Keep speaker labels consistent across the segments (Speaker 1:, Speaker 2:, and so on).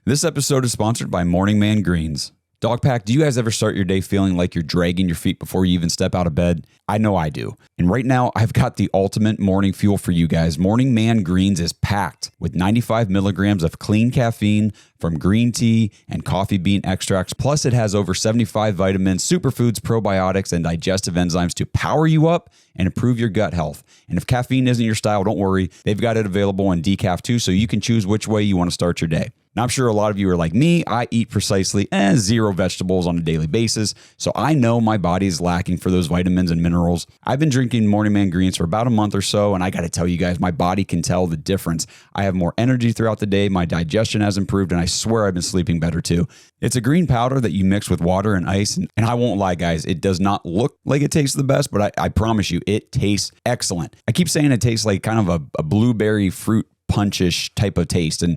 Speaker 1: This episode is sponsored by Morning Man Greens. Dog Pack, do you guys ever start your day feeling like you're dragging your feet before you even step out of bed? I know I do. And right now, I've got the ultimate morning fuel for you guys. Morning Man Greens is packed with 95 milligrams of clean caffeine from green tea and coffee bean extracts. Plus, it has over 75 vitamins, superfoods, probiotics, and digestive enzymes to power you up and improve your gut health. And if caffeine isn't your style, don't worry. They've got it available in decaf too, so you can choose which way you want to start your day. Now, I'm sure a lot of you are like me. I eat precisely 0 vegetables on a daily basis, so I know my body is lacking for those vitamins and minerals. I've been drinking Morning Man Greens for about a month or so, and I got to tell you guys, my body can tell the difference. I have more energy throughout the day, my digestion has improved, and I swear I've been sleeping better too. It's a green powder that you mix with water and ice, and I won't lie, guys, it does not look like it tastes the best, but I promise you, it tastes excellent. I keep saying it tastes like kind of a blueberry fruit punchish type of taste, and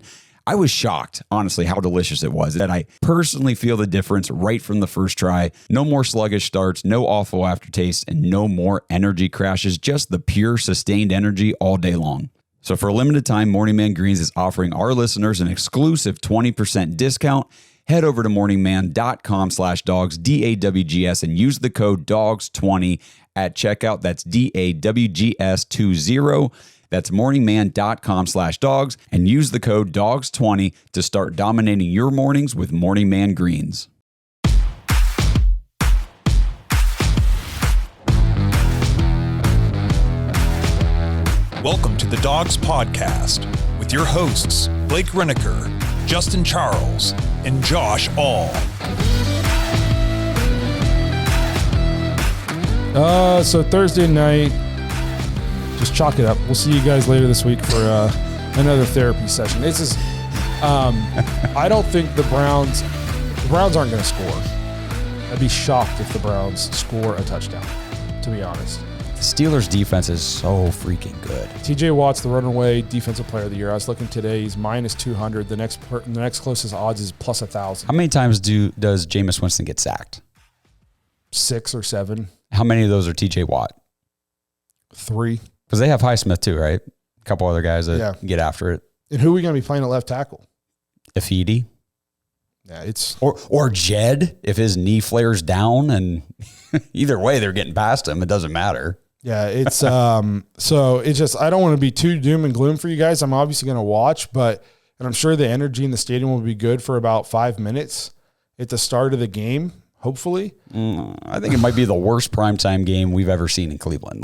Speaker 1: I was shocked, honestly, how delicious it was. That I personally feel the difference right from the first try. No more sluggish starts, no awful aftertaste, and no more energy crashes. Just the pure, sustained energy all day long. So for a limited time, Morning Man Greens is offering our listeners an exclusive 20% discount. Head over to morningman.com/dogs, DAWGS, and use the code DAWGS20 at checkout. That's DAWGS20. That's morningman.com/dogs and use the code DAWGS20 to start dominating your mornings with Morning Man Greens.
Speaker 2: Welcome to the Dawgs Podcast with your hosts, Blake Reneker, Justin Charles, and Josh All.
Speaker 3: So Thursday night, just chalk it up. We'll see you guys later this week for another therapy session. This is, I don't think the Browns aren't going to score. I'd be shocked if the Browns score a touchdown, to be honest.
Speaker 1: The Steelers defense is so freaking good.
Speaker 3: TJ Watt's the runaway defensive player of the year. I was looking today, he's minus 200. The next closest odds is plus 1,000.
Speaker 1: How many times does Jameis Winston get sacked?
Speaker 3: 6 or 7.
Speaker 1: How many of those are TJ Watt?
Speaker 3: 3.
Speaker 1: Because they have Highsmith too, right? A couple other guys that get after it.
Speaker 3: And who are we going to be playing at left tackle?
Speaker 1: Ifedi.
Speaker 3: Yeah, it's
Speaker 1: or Jed if his knee flares down, and either way they're getting past him. It doesn't matter.
Speaker 3: Yeah, it's so it's just I don't want to be too doom and gloom for you guys. I'm obviously going to watch, and I'm sure the energy in the stadium will be good for about 5 minutes at the start of the game. Hopefully,
Speaker 1: I think it might be the worst primetime game we've ever seen in Cleveland.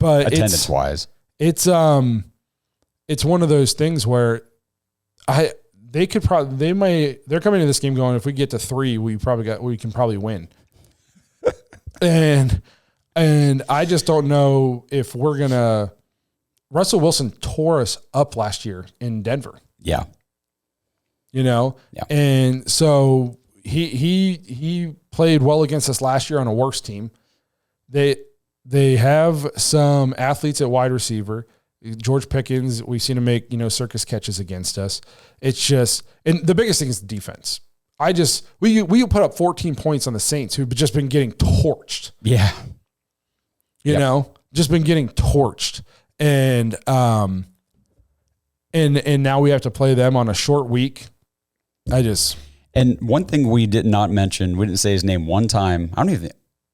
Speaker 1: But attendance wise, it's one of those things where they're coming to this game going, if we get to 3, we can probably win. and I just don't know if we're gonna. Russell Wilson tore us up last year in Denver. Yeah,
Speaker 3: and so he played well against us last year on a worse team. They have some athletes at wide receiver. George Pickens, we've seen him make, circus catches against us. It's just, and the biggest thing is the defense. We put up 14 points on the Saints, who've just been getting torched.
Speaker 1: Yeah.
Speaker 3: Just been getting torched. And now we have to play them on a short week.
Speaker 1: And one thing we did not mention, we didn't say his name one time.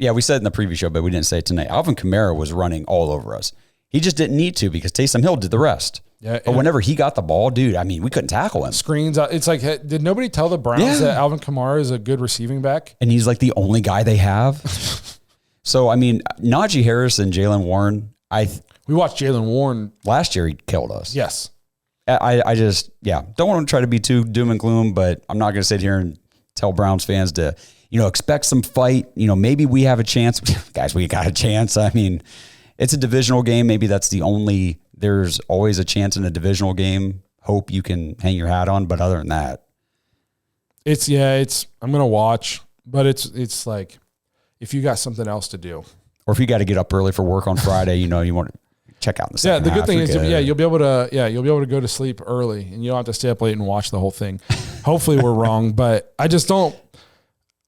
Speaker 1: We said it in the preview show, but we didn't say it tonight. Alvin Kamara was running all over us. He just didn't need to because Taysom Hill did the rest. Yeah, but whenever he got the ball, dude, we couldn't tackle him.
Speaker 3: Screens. It's like, did nobody tell the Browns that Alvin Kamara is a good receiving back?
Speaker 1: And he's like the only guy they have. So, Najee Harris and Jaylen Warren,
Speaker 3: we watched Jaylen Warren.
Speaker 1: Last year, he killed us.
Speaker 3: Yes.
Speaker 1: I just don't want to try to be too doom and gloom, but I'm not going to sit here and tell Browns fans to, expect some fight. Maybe we have a chance. Guys, we got a chance. It's a divisional game. Maybe that's there's always a chance in a divisional game. Hope you can hang your hat on. But other than that, I'm going to watch, but it's like, if you got something else to do, or if you got to get up early for work on Friday, you want to check out the second
Speaker 3: half. The good thing is,
Speaker 1: good.
Speaker 3: you'll be able to go to sleep early, and you don't have to stay up late and watch the whole thing. Hopefully, we're wrong, but I just don't.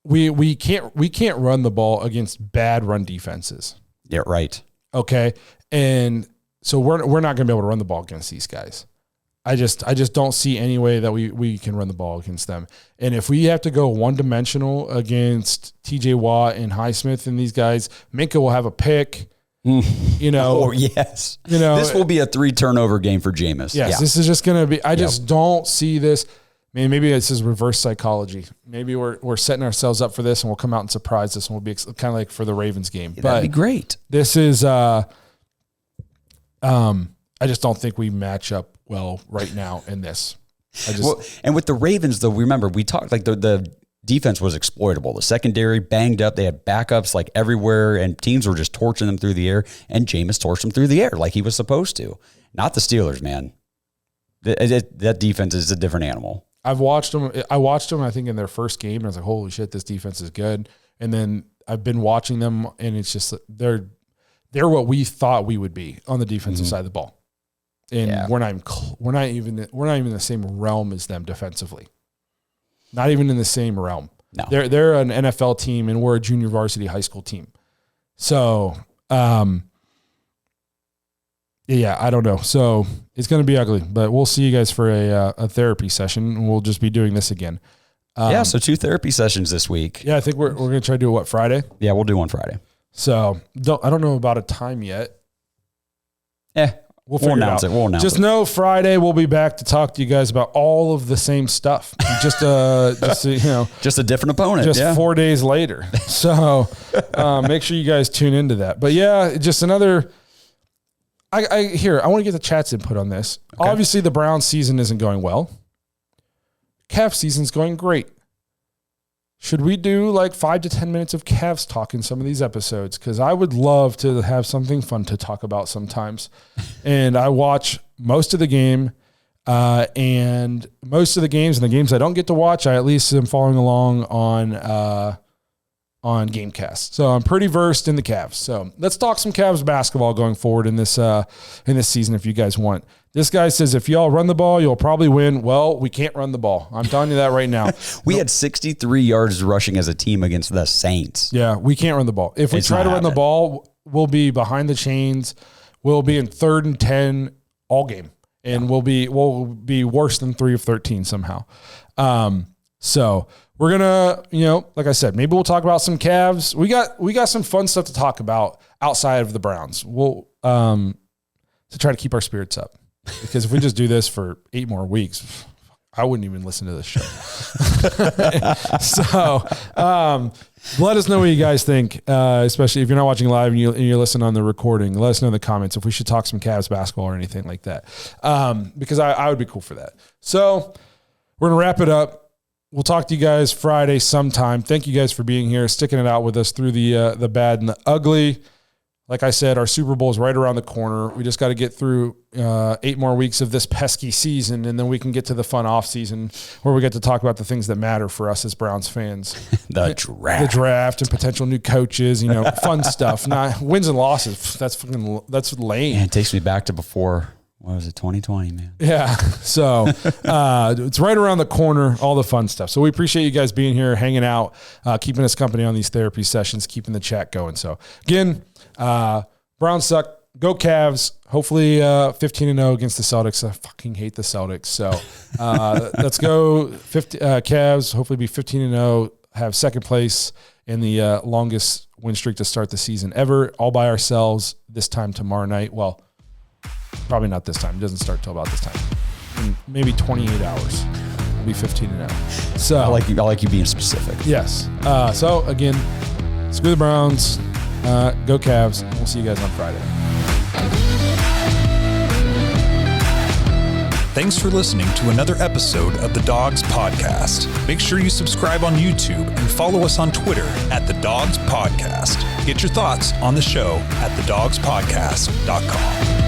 Speaker 3: We can't run the ball against bad run defenses.
Speaker 1: Yeah, right.
Speaker 3: Okay, and so we're not going to be able to run the ball against these guys. I just don't see any way that we can run the ball against them. And if we have to go one-dimensional against TJ Watt and Highsmith and these guys, Minka will have a pick. You know,
Speaker 1: yes.
Speaker 3: You know,
Speaker 1: this will be a 3 turnover game for Jameis.
Speaker 3: Yes, This is just going to be. I just don't see this. I mean, maybe this is reverse psychology. Maybe we're setting ourselves up for this, and we'll come out and surprise us, and we'll be kind of like for the Ravens game.
Speaker 1: Yeah, that'd be great.
Speaker 3: This is. I just don't think we match up well right now in this.
Speaker 1: And with the Ravens, though, remember we talked like the defense was exploitable. The secondary banged up. They had backups like everywhere, and teams were just torching them through the air. And Jameis torched them through the air like he was supposed to. Not the Steelers, man. That defense is a different animal.
Speaker 3: I watched them, I think, in their first game, and I was like, holy shit, this defense is good. And then I've been watching them, and it's just they're what we thought we would be on the defensive side of the ball. And we're not even in the same realm as them defensively. Not even in the same realm.
Speaker 1: No.
Speaker 3: They're an NFL team, and we're a junior varsity high school team. So, yeah, I don't know. So it's going to be ugly, but we'll see you guys for a therapy session, and we'll just be doing this again.
Speaker 1: So 2 therapy sessions this week.
Speaker 3: Yeah, I think we're going to try to do Friday?
Speaker 1: Yeah, we'll do one Friday.
Speaker 3: So I don't know about a time yet. We'll
Speaker 1: announce it. We'll announce it.
Speaker 3: Just know Friday we'll be back to talk to you guys about all of the same stuff. just
Speaker 1: a different opponent.
Speaker 3: Just 4 days later. So make sure you guys tune into that. But yeah, just another. I want to get the chat's input on this. Okay. Obviously, the Browns season isn't going well. Cavs season's going great. Should we do like 5 to 10 minutes of Cavs talk in some of these episodes? Because I would love to have something fun to talk about sometimes. And I watch most of the game, and most of the games, and the games I don't get to watch, I at least am following along on Gamecast. So I'm pretty versed in the Cavs. So let's talk some Cavs basketball going forward in this season if you guys want. This guy says, if y'all run the ball, you'll probably win. Well, we can't run the ball. I'm telling you that right now.
Speaker 1: We had 63 yards rushing as a team against the Saints.
Speaker 3: Yeah, we can't run the ball. If we try to run the ball, we'll be behind the chains. We'll be in 3rd and 10 all game. And we'll be worse than 3 of 13 somehow. So we're gonna, like I said, maybe we'll talk about some Cavs. We got some fun stuff to talk about outside of the Browns. We'll to try to keep our spirits up, because if we just do this for 8 more weeks, I wouldn't even listen to this show. So let us know what you guys think, especially if you're not watching live and you're listening on the recording. Let us know in the comments if we should talk some Cavs basketball or anything like that, because I would be cool for that. So we're gonna wrap it up. We'll talk to you guys Friday sometime. Thank you guys for being here, sticking it out with us through the bad and the ugly. Like I said, our Super Bowl is right around the corner. We just got to get through 8 more weeks of this pesky season, and then we can get to the fun off season where we get to talk about the things that matter for us as Browns fans.
Speaker 1: The
Speaker 3: draft and potential new coaches, fun stuff. Not wins and losses. That's lame.
Speaker 1: Man, it takes me back to before. What was it, 2020, man?
Speaker 3: Yeah. So it's right around the corner, all the fun stuff. So we appreciate you guys being here, hanging out, keeping us company on these therapy sessions, keeping the chat going. So again, Browns suck. Go Cavs. Hopefully 15-0 against the Celtics. I fucking hate the Celtics. So let's go Cavs. Hopefully be 15-0, have second place in the longest win streak to start the season ever, all by ourselves this time tomorrow night. Well, probably not this time. It doesn't start till about this time. In maybe 28 hours. We'll be 15-0. So
Speaker 1: I like you being specific.
Speaker 3: Yes. So again, screw the Browns. Go Cavs. We'll see you guys on Friday.
Speaker 2: Thanks for listening to another episode of the Dawgs Podcast. Make sure you subscribe on YouTube and follow us on Twitter at the Dawgs Podcast. Get your thoughts on the show at thedawgspodcast.com.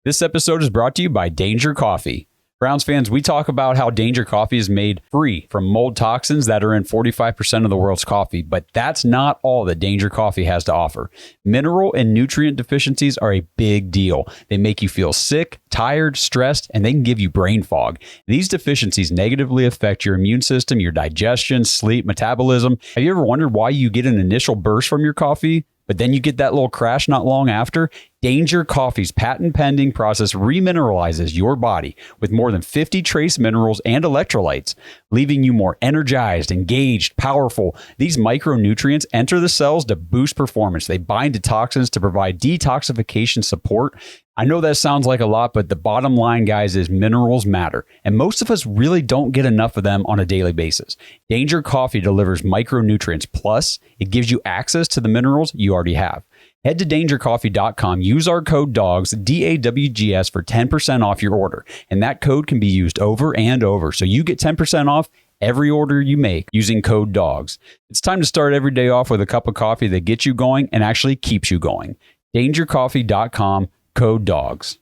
Speaker 1: This episode is brought to you by Danger Coffee. Browns fans, we talk about how Danger Coffee is made free from mold toxins that are in 45% of the world's coffee, but that's not all that Danger Coffee has to offer. Mineral and nutrient deficiencies are a big deal. They make you feel sick, tired, stressed, and they can give you brain fog. These deficiencies negatively affect your immune system, your digestion, sleep, metabolism. Have you ever wondered why you get an initial burst from your coffee, but then you get that little crash not long after? Danger Coffee's patent-pending process remineralizes your body with more than 50 trace minerals and electrolytes, leaving you more energized, engaged, powerful. These micronutrients enter the cells to boost performance. They bind to toxins to provide detoxification support. I know that sounds like a lot, but the bottom line, guys, is minerals matter, and most of us really don't get enough of them on a daily basis. Danger Coffee delivers micronutrients, plus it gives you access to the minerals you already have. Head to dangercoffee.com, use our code DAWGS, DAWGS, for 10% off your order, and that code can be used over and over, so you get 10% off every order you make using code DAWGS. It's time to start every day off with a cup of coffee that gets you going and actually keeps you going. dangercoffee.com, code DAWGS.